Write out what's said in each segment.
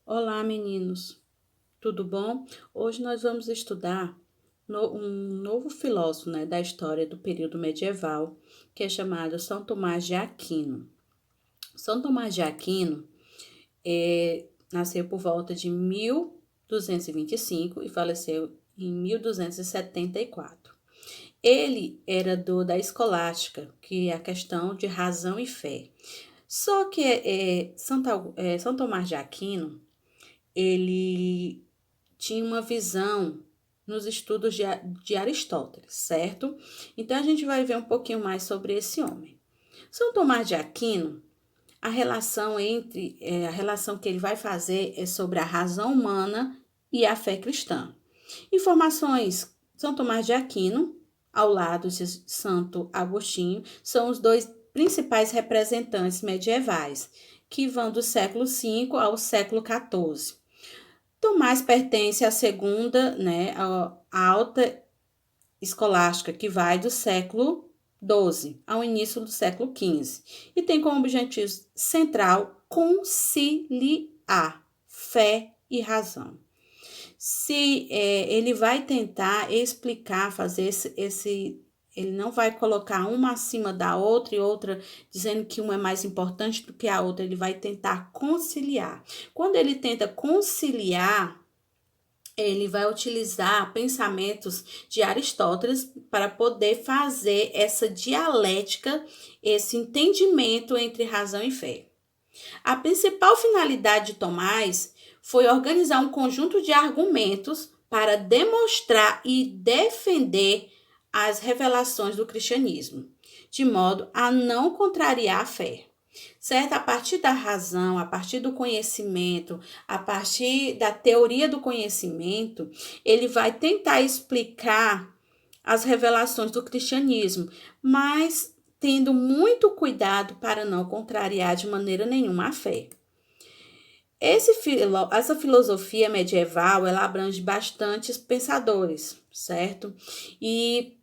Olá, meninos, tudo bom? Hoje nós vamos estudar um novo filósofo, né, da história do período medieval, que é chamado São Tomás de Aquino. São Tomás de Aquino nasceu por volta de 1225 e faleceu em 1274. Ele era da escolástica, que é a questão de razão e fé. Só que São Tomás de Aquino, ele tinha uma visão nos estudos de Aristóteles, certo? Então a gente vai ver um pouquinho mais sobre esse homem. São Tomás de Aquino, a relação que ele vai fazer é sobre a razão humana e a fé cristã. Informações: São Tomás de Aquino, ao lado de Santo Agostinho, são os dois principais representantes medievais, que vão do século V ao século XIV. Tomás pertence à segunda, né, a alta escolástica, que vai do século XII ao início do século XV, e tem como objetivo central conciliar fé e razão. Ele vai tentar explicar, fazer ele não vai colocar uma acima da outra e outra dizendo que uma é mais importante do que a outra, ele vai tentar conciliar. Quando ele tenta conciliar, ele vai utilizar pensamentos de Aristóteles para poder fazer essa dialética, esse entendimento entre razão e fé. A principal finalidade de Tomás foi organizar um conjunto de argumentos para demonstrar e defender as revelações do cristianismo, de modo a não contrariar a fé. Certo? A partir da razão, a partir do conhecimento, a partir da teoria do conhecimento, ele vai tentar explicar as revelações do cristianismo, mas tendo muito cuidado para não contrariar de maneira nenhuma a fé. Essa filosofia medieval, ela abrange bastantes pensadores, certo? E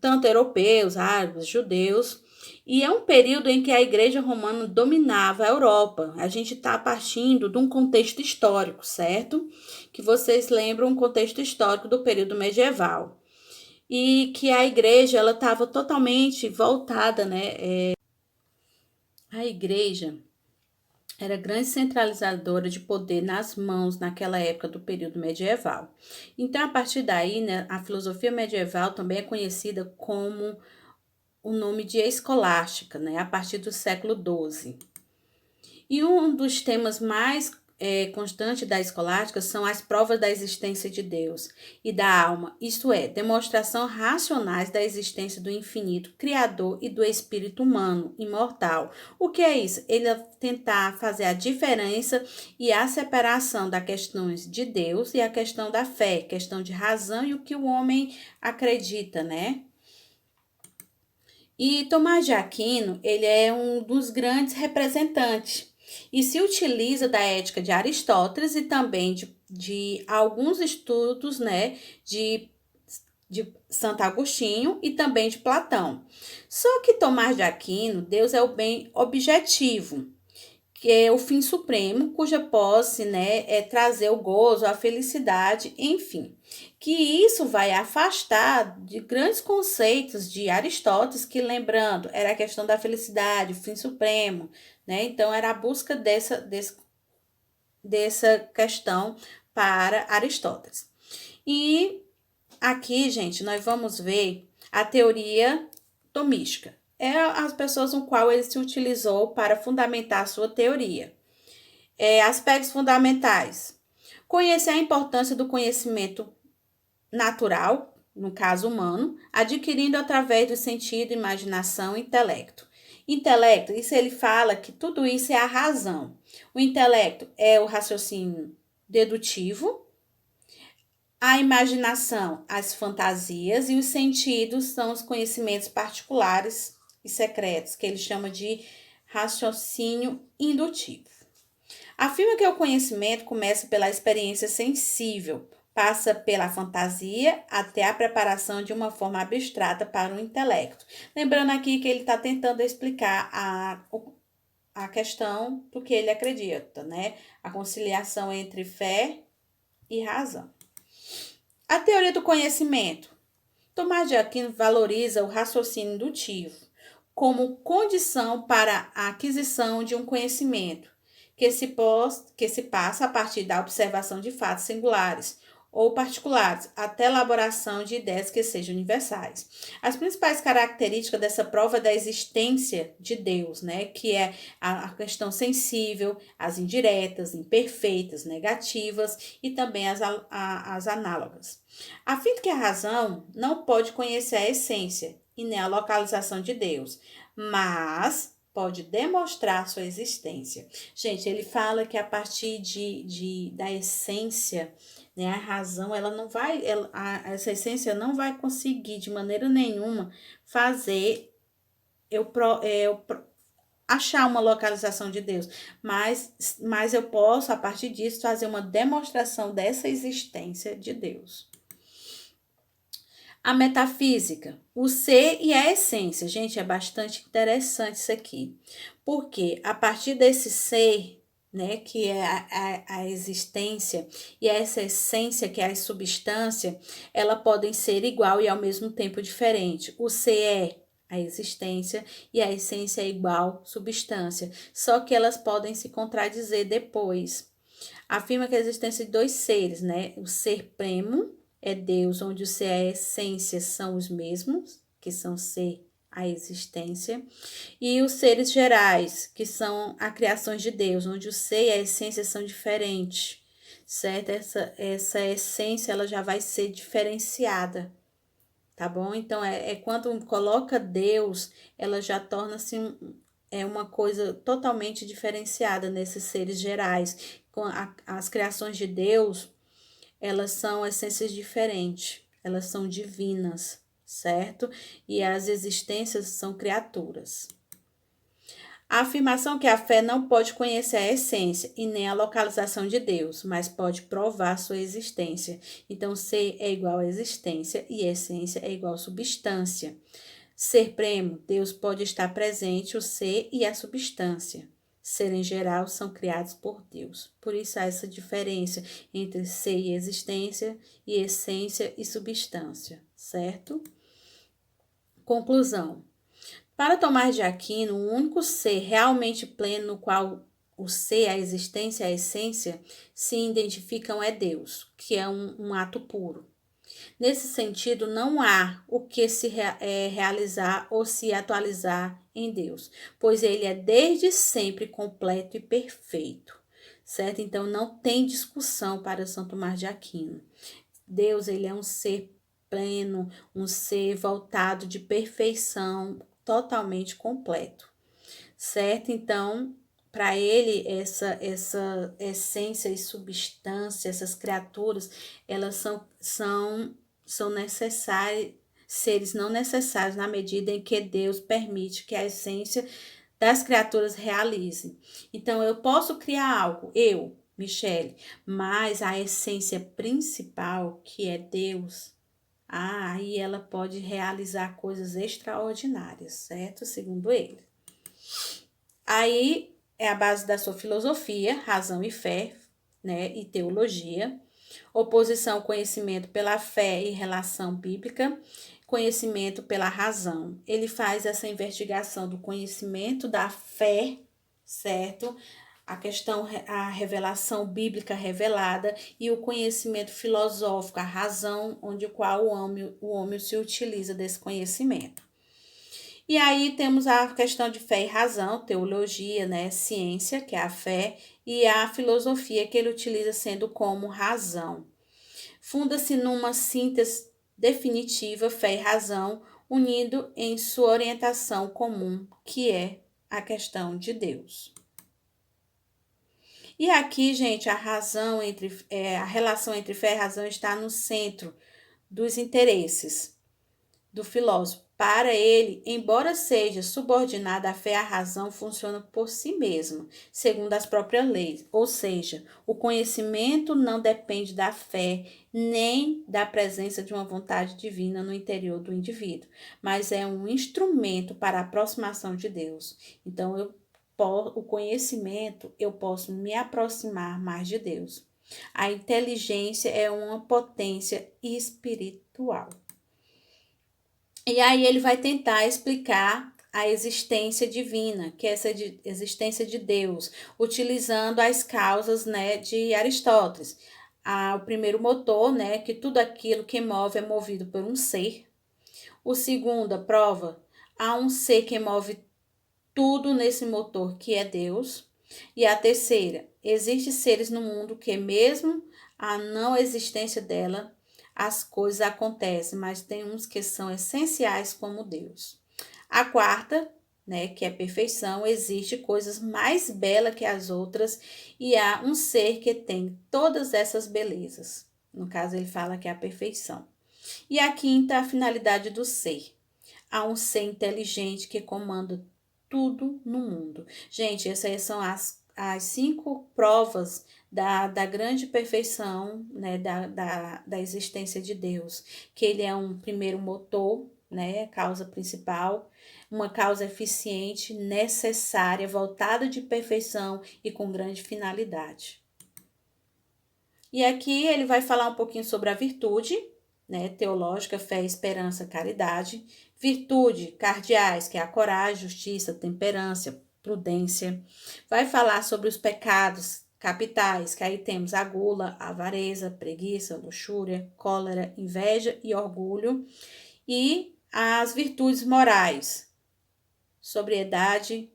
tanto europeus, árabes, judeus, e é um período em que a Igreja Romana dominava a Europa. A gente está partindo de um contexto histórico, certo? Que vocês lembram um contexto histórico do período medieval. E que a igreja, ela estava totalmente voltada, né? A igreja era grande centralizadora de poder nas mãos naquela época do período medieval. Então, a partir daí, né, a filosofia medieval também é conhecida como o nome de escolástica, né, a partir do século XII. E um dos temas mais constantes da escolástica são as provas da existência de Deus e da alma, isto é, demonstração racionais da existência do infinito, criador e do espírito humano, imortal. O que é isso? Ele é tentar fazer a diferença e a separação das questões de Deus e a questão da fé, questão de razão e o que o homem acredita, né? E Tomás de Aquino, ele é um dos grandes representantes e se utiliza da ética de Aristóteles e também de alguns estudos, né, de Santo Agostinho e também de Platão. Só que Tomás de Aquino, Deus é o bem objetivo, que é o fim supremo, cuja posse, né, é trazer o gozo, a felicidade, enfim. Que isso vai afastar de grandes conceitos de Aristóteles, que lembrando, era a questão da felicidade, o fim supremo, né? Então era a busca dessa questão para Aristóteles. E aqui, gente, nós vamos ver a teoria tomística. É as pessoas no qual ele se utilizou para fundamentar a sua teoria. Aspectos fundamentais. Conhecer a importância do conhecimento natural, no caso humano, adquirindo através do sentido, imaginação e intelecto. Intelecto, isso ele fala que tudo isso é a razão. O intelecto é o raciocínio dedutivo, a imaginação, as fantasias e os sentidos são os conhecimentos particulares e secretos, que ele chama de raciocínio indutivo. Afirma que o conhecimento começa pela experiência sensível, passa pela fantasia até a preparação de uma forma abstrata para o intelecto. Lembrando aqui que ele está tentando explicar a questão do que ele acredita, né? A conciliação entre fé e razão. A teoria do conhecimento. Tomás de Aquino valoriza o raciocínio indutivo como condição para a aquisição de um conhecimento que se passa a partir da observação de fatos singulares ou particulares, até a elaboração de ideias que sejam universais. As principais características dessa prova é da existência de Deus, né, que é a questão sensível, as indiretas, imperfeitas, negativas e também as análogas. Afirma que a razão não pode conhecer a essência e nem a localização de Deus, mas pode demonstrar sua existência. Gente, ele fala que a partir da essência, né, a razão, ela não vai, essa essência não vai conseguir de maneira nenhuma fazer achar uma localização de Deus, mas eu posso, a partir disso, fazer uma demonstração dessa existência de Deus. A metafísica, o ser e a essência. Gente, é bastante interessante isso aqui. Porque a partir desse ser, né, que é a existência, e essa essência, que é a substância, elas podem ser igual e ao mesmo tempo diferente. O ser é a existência e a essência é igual substância. Só que elas podem se contradizer depois. Afirma que a existência de dois seres, né? O ser primo é Deus, onde o ser e a essência são os mesmos, que são ser, a existência, e os seres gerais, que são as criações de Deus, onde o ser e a essência são diferentes, certo? Essa essência, ela já vai ser diferenciada, tá bom? Então, quando coloca Deus, ela já torna-se uma coisa totalmente diferenciada nesses seres gerais. Com as criações de Deus, elas são essências diferentes, elas são divinas, certo? E as existências são criaturas. A afirmação que a fé não pode conhecer a essência e nem a localização de Deus, mas pode provar sua existência. Então, ser é igual a existência e essência é igual a substância. Ser primo, Deus pode estar presente, o ser e a substância. Ser em geral são criados por Deus. Por isso há essa diferença entre ser e existência, e essência e substância, certo? Conclusão. Para Tomás de Aquino, o único ser realmente pleno no qual o ser, a existência e a essência se identificam é Deus, que é um ato puro. Nesse sentido, não há o que se realizar ou se atualizar em Deus, pois ele é desde sempre completo e perfeito, certo? Então, não tem discussão para São Tomás de Aquino. Deus, ele é um ser pleno, um ser voltado de perfeição, totalmente completo, certo? Então, para ele, essa essência e substância, essas criaturas, elas são necessárias, seres não necessários na medida em que Deus permite que a essência das criaturas realize. Então, eu posso criar algo, Michele, mas a essência principal, que é Deus, aí ela pode realizar coisas extraordinárias, certo? Segundo ele. Aí é a base da sua filosofia, razão e fé, né? E teologia. Oposição, conhecimento pela fé e relação bíblica, conhecimento pela razão. Ele faz essa investigação do conhecimento da fé, certo? A questão, a revelação bíblica revelada e o conhecimento filosófico, a razão onde o qual o homem se utiliza desse conhecimento. E aí temos a questão de fé e razão, teologia, né, ciência, que é a fé, e a filosofia que ele utiliza sendo como razão. Funda-se numa síntese definitiva, fé e razão, unindo em sua orientação comum, que é a questão de Deus. E aqui, gente, a relação entre fé e razão está no centro dos interesses do filósofo. Para ele, embora seja subordinada à fé, a razão funciona por si mesma, segundo as próprias leis. Ou seja, o conhecimento não depende da fé, nem da presença de uma vontade divina no interior do indivíduo, mas é um instrumento para a aproximação de Deus. Então, eu o conhecimento, eu posso me aproximar mais de Deus. A inteligência é uma potência espiritual. E aí ele vai tentar explicar a existência divina, que é essa existência de Deus, utilizando as causas, né, de Aristóteles. O primeiro motor, né, que tudo aquilo que move é movido por um ser. O segundo, a prova, há um ser que move tudo nesse motor, que é Deus. E a terceira, existem seres no mundo que mesmo a não existência dela, as coisas acontecem, mas tem uns que são essenciais como Deus. A quarta, né, que é perfeição, existe coisas mais belas que as outras e há um ser que tem todas essas belezas. No caso, ele fala que é a perfeição. E a quinta, a finalidade do ser. Há um ser inteligente que comanda tudo no mundo. Gente, essas são as 5 provas da grande perfeição, né, da existência de Deus. Que ele é um primeiro motor, né, causa principal, uma causa eficiente, necessária, voltada de perfeição e com grande finalidade. E aqui ele vai falar um pouquinho sobre a virtude, né, teológica, fé, esperança, caridade. Virtude, cardeais, que é a coragem, justiça, temperança, prudência. Vai falar sobre os pecados capitais, que aí temos a gula, a avareza, preguiça, luxúria, cólera, inveja e orgulho. E as virtudes morais, sobriedade,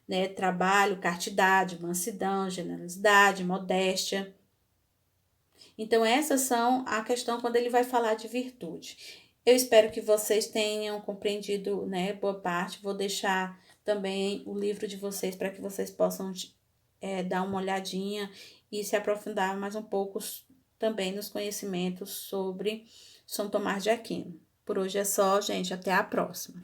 né, trabalho, castidade, mansidão, generosidade, modéstia. Então, essas são a questão quando ele vai falar de virtude. Eu espero que vocês tenham compreendido, né, boa parte. Vou deixar também o livro de vocês para que vocês possam dar uma olhadinha e se aprofundar mais um pouco também nos conhecimentos sobre São Tomás de Aquino. Por hoje é só, gente. Até a próxima.